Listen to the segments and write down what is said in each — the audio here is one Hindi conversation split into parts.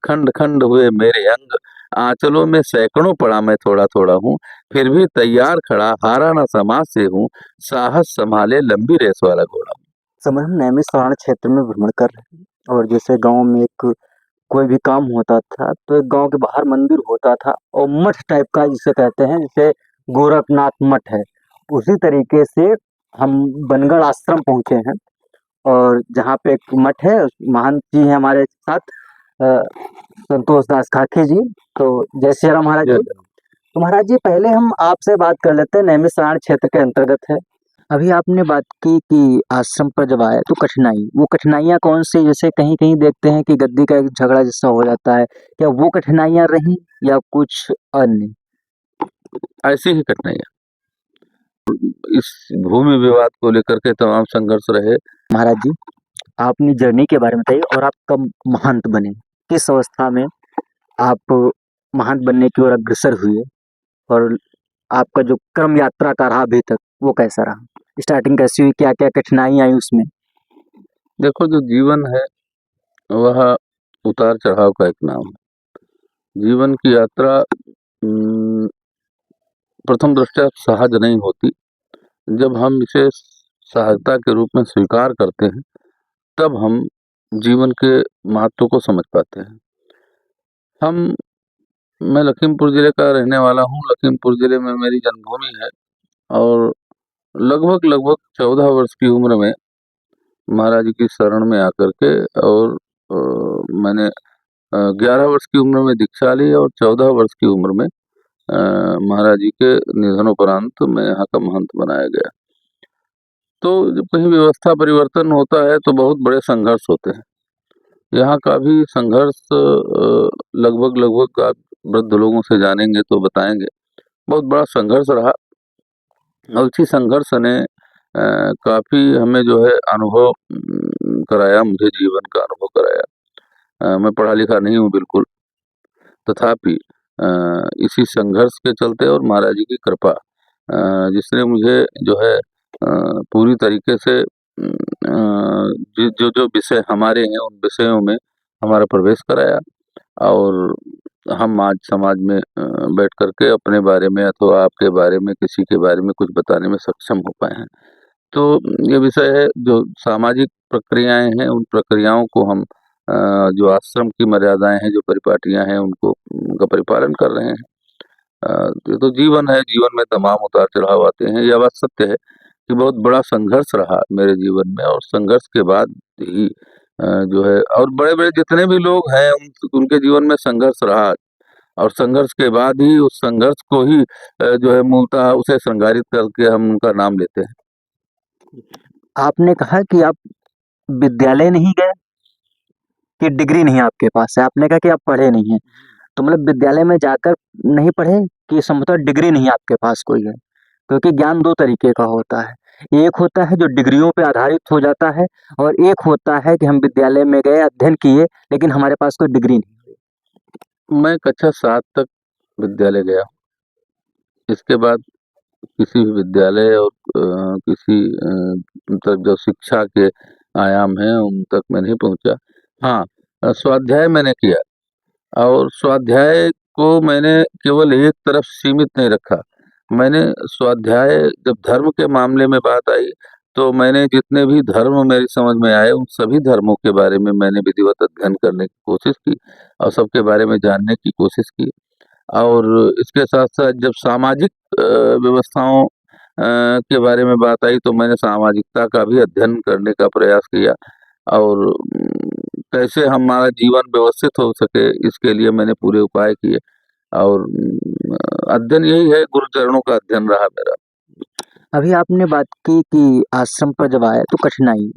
खंड खंड हुए मेरे अंग, आंचलों में सैकड़ों पड़ा मैं थोड़ा थोड़ा हूँ, फिर भी तैयार खड़ा हारा ना समाज से हूँ, साहस संभाले लंबी रेस वाला घोड़ा। समय हम नैमिषारण्य क्षेत्र में भ्रमण कर रहे हैं और जैसे गांव में एक कोई भी काम होता था तो एक गांव के बाहर मंदिर होता था और मठ टाइप का जिसे कहते हैं, जैसे गोरखनाथ मठ है, उसी तरीके से हम बनगढ़ आश्रम पहुंचे हैं। और जहाँ पे एक मठ है, महंत जी हैं हमारे साथ, अ, संतोष दास खाकी जी। तो जय श्री राम महाराज जी। तो महाराज जी, पहले हम आपसे बात कर लेते हैं, नैमिषारण्य क्षेत्र के अंतर्गत है। अभी आपने बात की कि आश्रम पर जब आए तो वो कठिनाइयाँ कौन सी, जैसे कहीं कहीं देखते हैं कि गद्दी का एक झगड़ा जैसा हो जाता है, क्या वो कठिनाइयाँ रही या कुछ अन्य? ऐसी ही कठिनाइयाँ इस भूमि विवाद को लेकर के तमाम संघर्ष रहे। महाराज जी, अपनी जर्नी के बारे में बताइए और आप कब महंत बने, किस अवस्था में आप महंत बनने की ओर अग्रसर हुए, और आपका जो क्रम यात्रा का रहा अभी तक वो कैसा रहा, स्टार्टिंग कैसी हुई, क्या क्या कठिनाई आई उसमें? देखो, जो जीवन है वह उतार चढ़ाव का एक नाम है। जीवन की यात्रा प्रथम दृष्टया सहज नहीं होती। जब हम इसे सहजता के रूप में स्वीकार करते हैं, तब हम जीवन के महत्व को समझ पाते हैं। हम मैं लखीमपुर ज़िले का रहने वाला हूँ। लखीमपुर ज़िले में मेरी जन्मभूमि है और लगभग 14 वर्ष की उम्र में महाराज जी की शरण में आकर के और मैंने 11 वर्ष की उम्र में दीक्षा ली और 14 वर्ष की उम्र में महाराज जी के निधनोपरांत मैं यहाँ का महंत बनाया गया। तो जब कहीं व्यवस्था परिवर्तन होता है तो बहुत बड़े संघर्ष होते हैं। यहाँ का भी संघर्ष लगभग आप वृद्ध लोगों से जानेंगे तो बताएंगे, बहुत बड़ा संघर्ष रहा। और इसी संघर्ष ने काफ़ी हमें जो है अनुभव कराया, मुझे जीवन का अनुभव कराया। मैं पढ़ा लिखा नहीं हूँ बिल्कुल, तथापि इसी संघर्ष के चलते और महाराज जी की कृपा, जिसने मुझे जो है पूरी तरीके से जो जो विषय हमारे हैं उन विषयों में हमारा प्रवेश कराया और हम आज समाज में बैठ कर के अपने बारे में अथवा आपके बारे में किसी के बारे में कुछ बताने में सक्षम हो पाए हैं। तो ये विषय है, जो सामाजिक प्रक्रियाएं हैं उन प्रक्रियाओं को हम जो आश्रम की मर्यादाएं हैं, जो परिपाटियां हैं, उनका परिपालन कर रहे हैं। ये तो जीवन है, जीवन में तमाम उतार चढ़ाव आते हैं। यह बात सत्य है कि बहुत बड़ा संघर्ष रहा मेरे जीवन में और संघर्ष के बाद ही जो है, और बड़े-बड़े जितने भी लोग हैं उनके जीवन में संघर्ष रहा और संघर्ष के बाद ही उस संघर्ष को ही जो है मूलतः उसे श्रृंगारित करके हम उनका नाम लेते हैं। आपने कहा कि आप विद्यालय नहीं गए, कि डिग्री नहीं आपके पास है, आपने कहा कि आप पढ़े नहीं हैं, तो मतलब विद्यालय में जाकर नहीं पढ़े, कि संभवतः डिग्री नहीं आपके पास कोई है? क्योंकि ज्ञान दो तरीके का होता है, एक होता है जो डिग्रियों पे आधारित हो जाता है और एक होता है कि हम विद्यालय में गए, अध्ययन किए, लेकिन हमारे पास कोई डिग्री नहीं। मैं कक्षा 7 तक विद्यालय गया। इसके बाद किसी भी विद्यालय और किसी तक जो शिक्षा के आयाम हैं उन तक मैं नहीं पहुँचा। हाँ, स्वाध्याय मैंने किया और स्वाध्याय को मैंने केवल एक तरफ सीमित नहीं रखा। मैंने स्वाध्याय, जब धर्म के मामले में बात आई, तो मैंने जितने भी धर्म मेरी समझ में आए उन सभी धर्मों के बारे में मैंने विधिवत अध्ययन करने की कोशिश की और सबके बारे में जानने की कोशिश की। और इसके साथ-साथ जब सामाजिक व्यवस्थाओं के बारे में बात आई तो मैंने सामाजिकता का भी अध्ययन करने का प्रयास किया और कैसे हमारा जीवन व्यवस्थित हो सके इसके लिए मैंने पूरे उपाय किए और अध्ययन यही है, गुरुचरणों का अध्ययन रहा मेरा। अभी आपने बात की कि आश्रम पर जब आए तो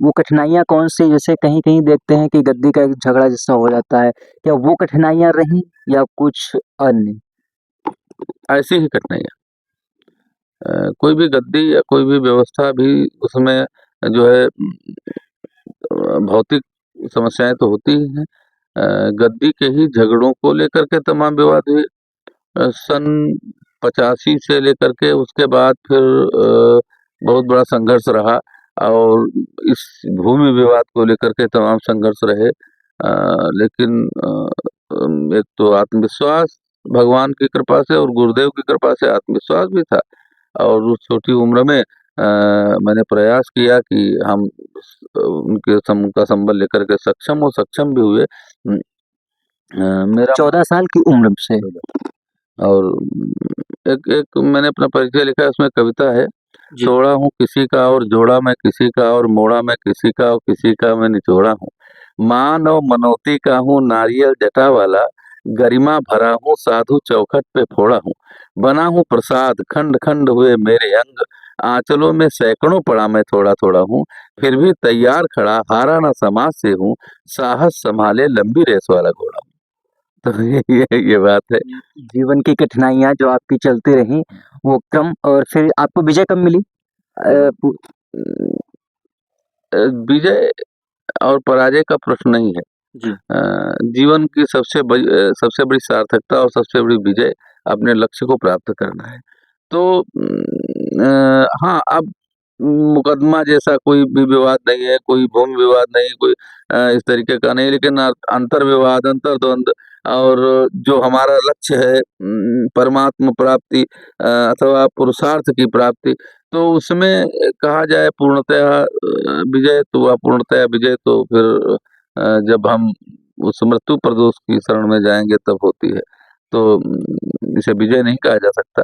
वो कठिनाइयाँ कौन सी, जैसे कहीं कहीं देखते हैं कि गद्दी का एक झगड़ा जैसा हो जाता है, क्या वो कठिनाइयाँ रही या कुछ अन्य? ऐसी ही कठिनाइयाँ, कोई भी गद्दी या कोई भी व्यवस्था भी उसमें जो है भौतिक समस्याएं तो होती ही हैं। गद्दी के ही झगड़ों को लेकर के तमाम विवाद हुए। सन 85 से लेकर के उसके बाद फिर बहुत बड़ा संघर्ष रहा और इस भूमि विवाद को लेकर के तमाम संघर्ष रहे। लेकिन एक तो आत्मविश्वास भगवान की कृपा से और गुरुदेव की कृपा से आत्मविश्वास भी था। और उस छोटी उम्र में मैंने प्रयास किया कि हम उनका संबल लेकर के सक्षम भी हुए। मेरा 14 साल की उम्र से। और एक एक मैंने अपना परिचय लिखा है, उसमें कविता है। जी। तोड़ा हूँ किसी का और जोड़ा मैं किसी का, और मोड़ा मैं किसी का और किसी का मैं निचोड़ा हूँ। मान और मनौती का हूँ नारियल जटा वाला, गरिमा भरा हूँ साधु चौखट पे फोड़ा हूँ। बना हूँ प्रसाद खंड खंड हुए मेरे अंग, आंचलों में सैकड़ों पड़ा मैं थोड़ा थोड़ा हूँ। फिर भी तैयार खड़ा हारा ना समाज से हूँ, साहस संभाले लंबी रेस वाला घोड़ा हूँ। तो ये बात है। जीवन की कठिनाइयाँ जो आपकी चलती रहीं, वो क्रम और फिर आपको विजय कब मिली? पू विजय और पराजय का प्रश्न नहीं है। जी। जीवन की सबसे बड़ी सार्थकता और सबसे बड़ी विजय अपने लक्ष्य को प्राप्त करना है। तो हाँ, अब मुकदमा जैसा कोई भी विवाद नहीं है, कोई भूमि विवाद नहीं, कोई इस तरीके का नहीं, लेकिन अंतर्विवाद, अंतर्द्वंद और जो हमारा लक्ष्य है परमात्म प्राप्ति अथवा पुरुषार्थ की प्राप्ति, तो उसमें कहा जाए पूर्णतया विजय तो अपूर्णतया विजय तो फिर जब हम उस मृत्यु प्रदोष की शरण में जाएँगे तब होती है। तो इसे विजय नहीं कहा जा सकता।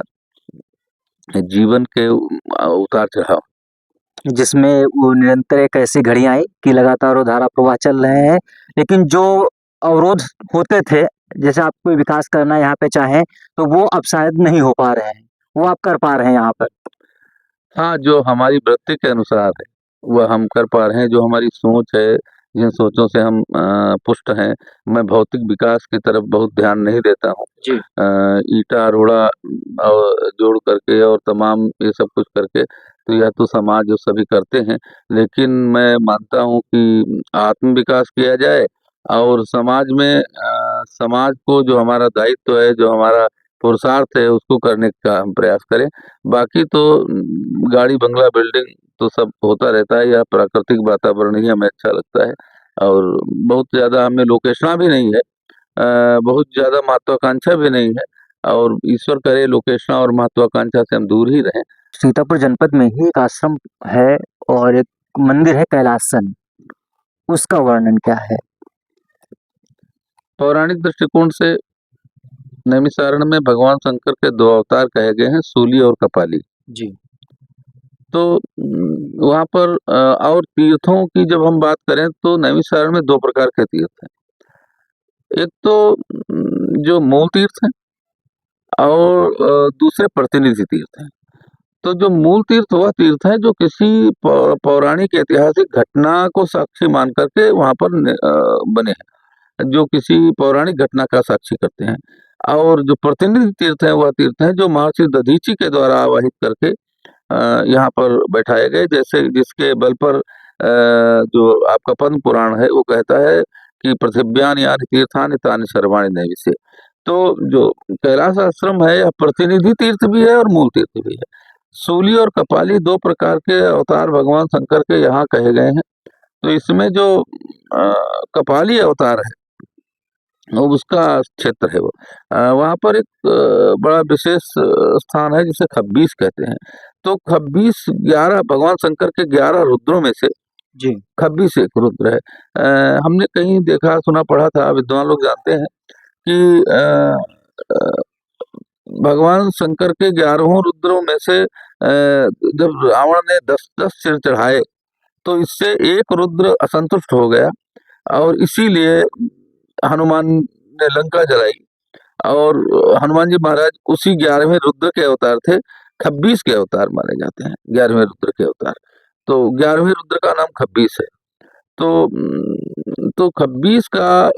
जीवन के उतार-चढ़ाव। जिसमें वो निरंतर एक ऐसी घड़ी आई कि लगातार वो धारा प्रवाह चल रहे हैं, लेकिन जो अवरोध होते थे, जैसे आप कोई विकास करना यहाँ पे चाहें, तो वो अब शायद नहीं हो पा रहे हैं, वो आप कर पा रहे हैं यहाँ पर। हाँ, जो हमारी वृत्ति के अनुसार है, वह हम कर पा रहे हैं, जो हमारी सोच है, जिन सोचों से हम पुष्ट हैं। मैं भौतिक विकास की तरफ बहुत ध्यान नहीं देता हूँ। जी। ईंटा, रोड़ा और जोड़ करके और तमाम ये सब कुछ करके, तो यह तो समाज जो सभी करते हैं, लेकिन मैं मानता हूँ कि आत्म विकास किया जाए और समाज को जो हमारा दायित्व है, जो हमारा पुरुषार्थ है, उसको करने का हम प्रयास करें। बाकी तो गाड़ी, बंगला, बिल्डिंग तो सब होता रहता है, यह प्राकृतिक वातावरण ही हमें अच्छा लगता है और बहुत ज़्यादा हमें लोकेशना भी नहीं है। बहुत ज़्यादा महत्वाकांक्षा भी नहीं है और ईश्वर करे लोकेशना और महत्वाकांक्षा से हम दूर ही रहें। सीतापुर जनपद में ही एक आश्रम है और एक मंदिर है कैलासन, उसका वर्णन क्या है? पौराणिक दृष्टिकोण से नैमिषारण्य में भगवान शंकर के 2 अवतार कहे गए हैं, सूली और कपाली। जी। तो वहाँ पर और तीर्थों की जब हम बात करें तो नैमिषारण्य में 2 प्रकार के तीर्थ हैं। एक तो जो मूल तीर्थ हैं और दूसरे प्रतिनिधि तीर्थ हैं। तो जो मूल तीर्थ वह तीर्थ है जो किसी पौराणिक ऐतिहासिक घटना को साक्षी मान करके वहाँ पर बने हैं, जो किसी पौराणिक घटना का साक्षी करते हैं। और जो प्रतिनिधि तीर्थ है वह तीर्थ है जो महर्षि दधीचि के द्वारा आवाहित करके यहाँ पर बैठाए गए, जैसे जिसके बल पर जो आपका पद्म पुराण है वो कहता है कि पृथिव्यानि यानि तीर्थानि तानि सर्वाणि नैमिषे। तो जो कैलाश आश्रम है यह प्रतिनिधि तीर्थ भी है और मूल तीर्थ भी है। सूली और कपाली 2 प्रकार के अवतार भगवान शंकर के यहाँ कहे गए हैं। तो इसमें जो कपाली अवतार है वो उसका क्षेत्र है वो। वहाँ पर एक बड़ा विशेष स्थान है जिसे खब्बीस कहते हैं। तो खब्बीस 11 भगवान शंकर के 11 रुद्रों में से जी। खब्बीस एक रुद्र है। हमने कहीं देखा, सुना, पढ़ा था, विद्वान लोग जानते हैं कि अ, भगवान शंकर के 11हों रुद्रों में से जब रावण ने 10-10 सिर चढ़ाए, तो इससे एक रुद्र असंतुष्ट हो गया और इसीलिए हनुमान ने लंका जलाई और हनुमान जी महाराज उसी 11वें रुद्र के अवतार थे। खब्बीस के अवतार माने जाते हैं, 11वें रुद्र के अवतार। तो 11वें रुद्र का नाम खब्बीस है। तो खब्बीस का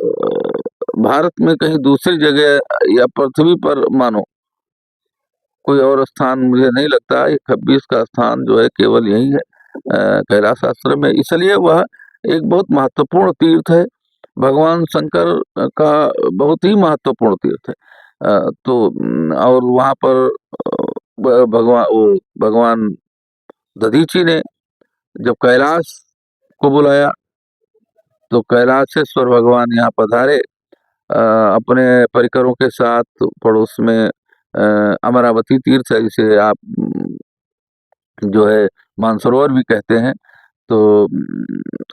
भारत में कहीं दूसरी जगह या पृथ्वी पर मानो कोई और स्थान मुझे नहीं लगता। ये खब्बीस का स्थान जो है केवल यही है कैलाश आश्रम में, इसलिए वह एक बहुत महत्वपूर्ण तीर्थ है। भगवान शंकर का बहुत ही महत्वपूर्ण तीर्थ है। और वहाँ पर भगवान दधीची ने जब कैलाश को बुलाया तो कैलाशेश्वर भगवान यहाँ पधारे अपने परिकरों के साथ पड़ोस में अमरावती तीर्थ है, जिसे आप जो है मानसरोवर भी कहते हैं। तो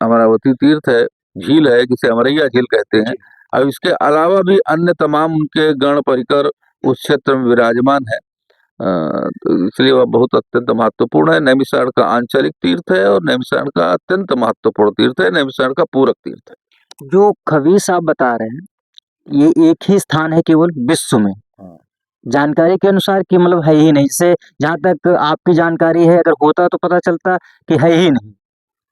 अमरावती तीर्थ है, झील है जिसे अमरैया झील कहते हैं। और इसके अलावा भी अन्य तमाम उनके गण परिकर उस क्षेत्र में विराजमान है। तो इसलिए वह बहुत अत्यंत महत्वपूर्ण है। नैमिषारण्य का आंचलिक तीर्थ है और नैमिषारण्य का अत्यंत महत्वपूर्ण तीर्थ है, नैमिषारण्य का पूरक तीर्थ है। जो खबीस आप बता रहे हैं, ये एक ही स्थान है केवल विश्व में, जानकारी के अनुसार कि मतलब है ही नहीं, जैसे जहाँ तक आपकी जानकारी है, अगर होता तो पता चलता कि है ही नहीं,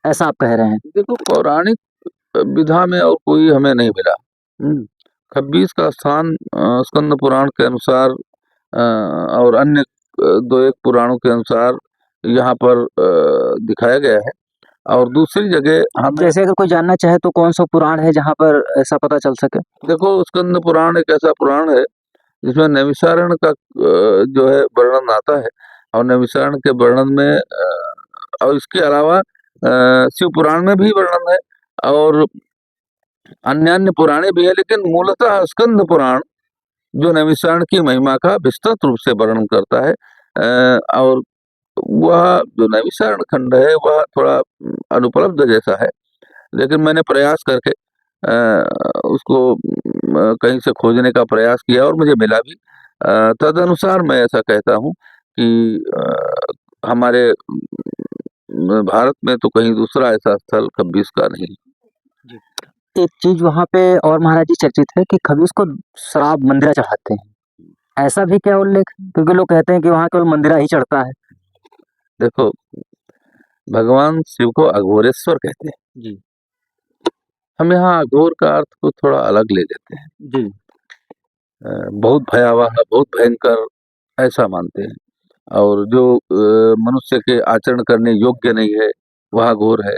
ऐसा आप कह रहे हैं। देखो, पौराणिक विधा में और कोई हमें नहीं मिला। खब्बीस का स्थान स्कंद पुराण के अनुसार और अन्य दो एक पुराणों के अनुसार यहाँ पर दिखाया गया है। और दूसरी जगह हमें, जैसे अगर कोई जानना चाहे तो कौन सा पुराण है जहाँ पर ऐसा पता चल सके? देखो, स्कंद पुराण एक ऐसा पुराण है जिसमें नैमिषारण्य का जो है वर्णन आता है। और नैमिषारण्य के वर्णन में और इसके अलावा शिव पुराण में भी वर्णन है और अन्य अन्य पुराणे भी है, लेकिन मूलतः स्कंद पुराण जो नैमिषारण्य की महिमा का विस्तृत रूप से वर्णन करता है। और वह जो नैमिषारण्य खंड है वह थोड़ा अनुपलब्ध जैसा है, लेकिन मैंने प्रयास करके उसको कहीं से खोजने का प्रयास किया और मुझे मिला भी। तदनुसार मैं ऐसा कहता हूँ कि हमारे भारत में तो कहीं दूसरा ऐसा स्थल खब्बीस का नहीं। एक चीज वहाँ पे और महाराज जी चर्चित है कि खबीस को शराब मंदिरा चढ़ाते हैं, ऐसा भी क्या उल्लेख? क्योंकि लोग कहते हैं कि वहाँ केवल मंदिरा ही चढ़ता है। देखो, भगवान शिव को अघोरेश्वर कहते हैं जी हम यहाँ अघोर का अर्थ को थोड़ा अलग ले लेते हैं। जी बहुत भयावह, बहुत भयंकर ऐसा मानते हैं। और जो मनुष्य के आचरण करने योग्य नहीं है वह अघोर है,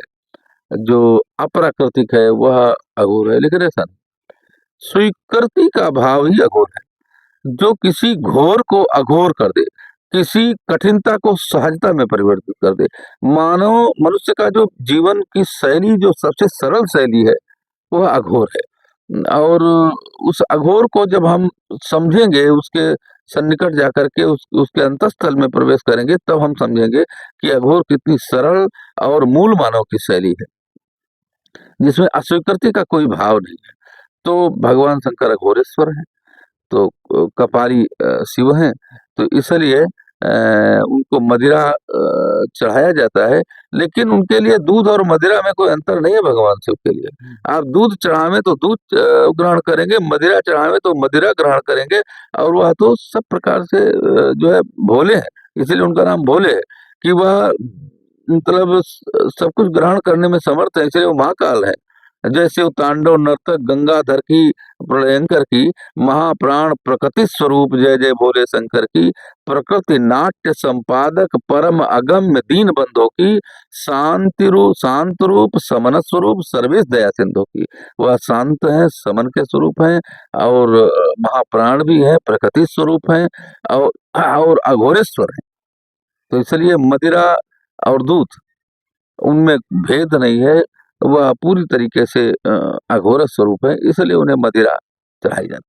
जो अप्राकृतिक है वह अघोर है। लेकिन ऐसा नहीं, स्वीकृति का भाव ही अघोर है। जो किसी घोर को अघोर कर दे, किसी कठिनता को सहजता में परिवर्तित कर दे। मानव मनुष्य का जो जीवन की शैली जो सबसे सरल शैली है वह अघोर है। और उस अघोर को जब हम समझेंगे, उसके सन्निकट जाकर के उसके अंतस्थल में प्रवेश करेंगे, तब हम समझेंगे कि अघोर कितनी सरल और मूल मानव की शैली है, जिसमें अस्वीकृति का कोई भाव नहीं है। तो भगवान शंकर अघोरेश्वर हैं, तो कपाली शिव हैं, तो इसलिए उनको मदिरा चढ़ाया जाता है। लेकिन उनके लिए दूध और मदिरा में कोई अंतर नहीं है भगवान शिव के लिए। आप दूध चढ़ावे तो दूध ग्रहण करेंगे, मदिरा चढ़ावे तो मदिरा ग्रहण करेंगे। और वह तो सब प्रकार से जो है भोले हैं, इसलिए उनका नाम भोले है कि वह मतलब सब कुछ ग्रहण करने में समर्थ है, इसलिए वो महाकाल है। जैसे वो तांडव नर्तक गंगाधर की, प्रलयंकर की, महाप्राण प्रकृति स्वरूप जय जय भोले शंकर की, प्रकृति नाट्य संपादक परम अगम्य दीन बंधो की, शांत रूप समन स्वरूप सर्वेश दया सिंधु की। वह शांत है, समन के स्वरूप हैं और महाप्राण भी है, प्रकृति स्वरूप हैं और अघोरेश्वर है। तो इसलिए मदिरा और दूध उनमें भेद नहीं है, वह पूरी तरीके से अघोर स्वरूप है, इसलिए उन्हें मदिरा चढ़ाई जाती है।